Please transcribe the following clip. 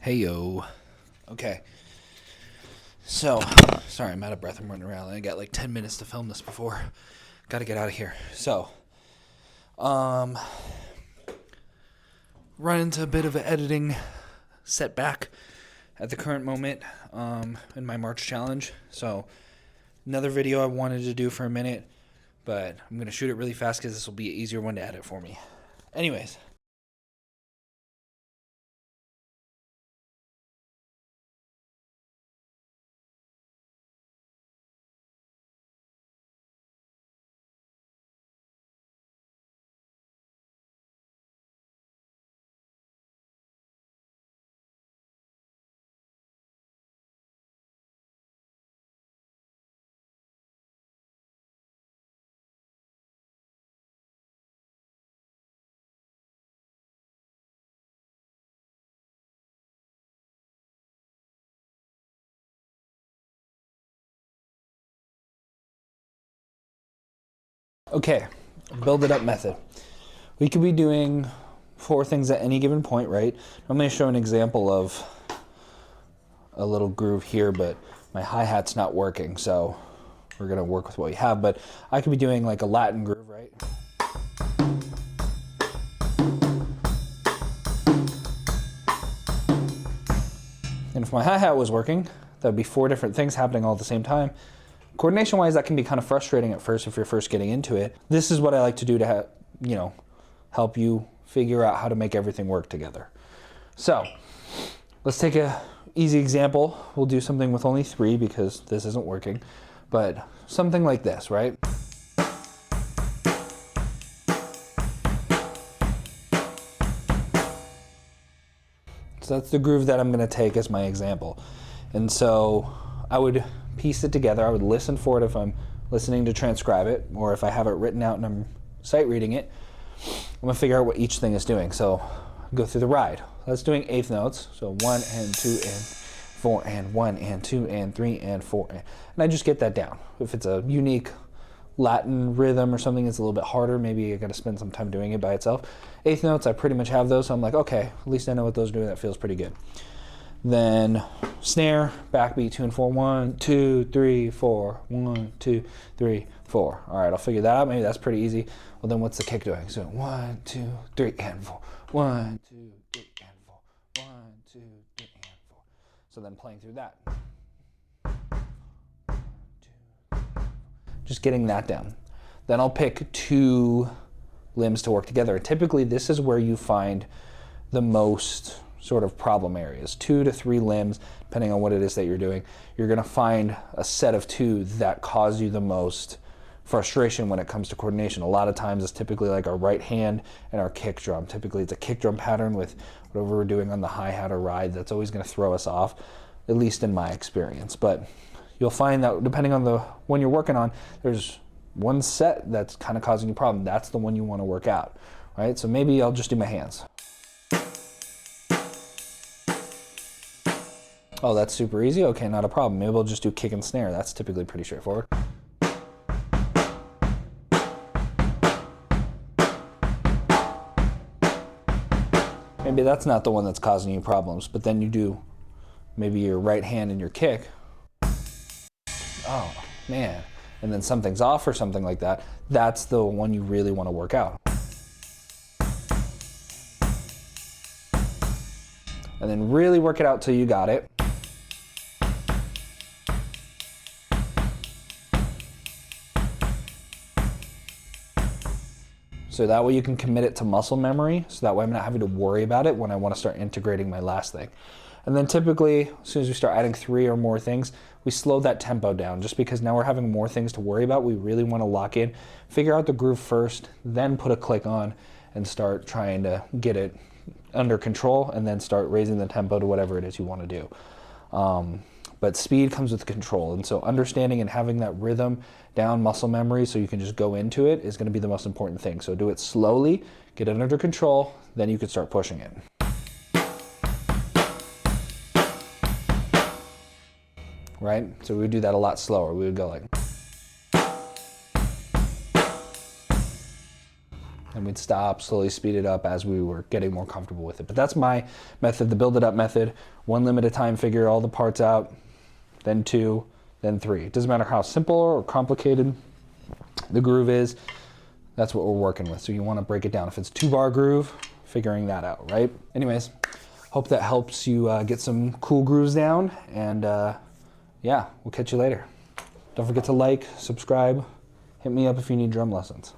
Hey yo. Okay. So, sorry, I'm out of breath. I'm running around. I got like 10 minutes to film this before. Got to get out of here. So, um, run into a bit of an editing setback at the current moment in my March challenge. So, another video I wanted to do for a minute, but I'm going to shoot it really fast because this will be an easier one to edit for me. Anyways. Okay, build it up method. We could be doing 4 things at any given point, right? I'm going to show an example of a little groove here, but my hi-hat's not working, so we're going to work with what we have. But I could be doing like a Latin groove, right? And if my hi-hat was working, that would be 4 different things happening all at the same time. Coordination-wise, that can be kind of frustrating at first if you're first getting into it. This is what I like to do to help you figure out how to make everything work together. So let's take an easy example. We'll do something with only 3 because this isn't working, but something like this, right? So that's the groove that I'm going to take as my example. And so I would piece it together. I would listen for it if I'm listening to transcribe it, or if I have it written out and I'm sight reading it. I'm going to figure out what each thing is doing. So go through the ride. That's doing 8th notes. So 1 and 2 and 4 and 1 and 2 and 3 and 4. And I just get that down. If it's a unique Latin rhythm or something that's a little bit harder, maybe I got to spend some time doing it by itself. 8th notes, I pretty much have those. So I'm like, okay, at least I know what those do. That feels pretty good. Then snare, backbeat 2 and 4, 1, 2, 3, 4, 1, 2, 3, 4. All right, I'll figure that out. Maybe that's pretty easy. Well, then what's the kick doing? So 1, 2, 3, and 4. 1, 2, 3, and 4. 1, 2, 3, and 4. So then playing through that. 1, 2, 3, just getting that down. Then I'll pick 2 limbs to work together. Typically, this is where you find the most sort of problem areas. 2 to 3 limbs, depending on what it is that you're doing. You're going to find a set of 2 that cause you the most frustration when it comes to coordination. A lot of times it's typically like our right hand and our kick drum. Typically it's a kick drum pattern with whatever we're doing on the hi-hat or ride. That's always going to throw us off, at least in my experience. But you'll find that depending on the one you're working on, there's one set that's kind of causing you a problem. That's the one you want to work out, right? So maybe I'll just do my hands. Oh, that's super easy? Okay, not a problem. Maybe we'll just do kick and snare. That's typically pretty straightforward. Maybe that's not the one that's causing you problems, but then you do maybe your right hand and your kick. Oh, man. And then something's off or something like that. That's the one you really want to work out. And then really work it out till you got it. So that way you can commit it to muscle memory, so that way I'm not having to worry about it when I want to start integrating my last thing. And then typically, as soon as we start adding 3 or more things, we slow that tempo down, just because now we're having more things to worry about. We really want to lock in, figure out the groove first, then put a click on and start trying to get it under control, and then start raising the tempo to whatever it is you want to do. But speed comes with control, and so understanding and having that rhythm down, muscle memory, so you can just go into it, is going to be the most important thing. So do it slowly, get it under control, then you can start pushing it. Right? So we would do that a lot slower. We would go like... and we'd stop, slowly speed it up as we were getting more comfortable with it. But that's my method, the build it up method. 1 limited time, figure all the parts out, then 2, then 3. It doesn't matter how simple or complicated the groove is, that's what we're working with. So you want to break it down. If it's 2-bar groove, figuring that out, right? Anyways, hope that helps you get some cool grooves down, and yeah, we'll catch you later. Don't forget to like, subscribe, hit me up if you need drum lessons.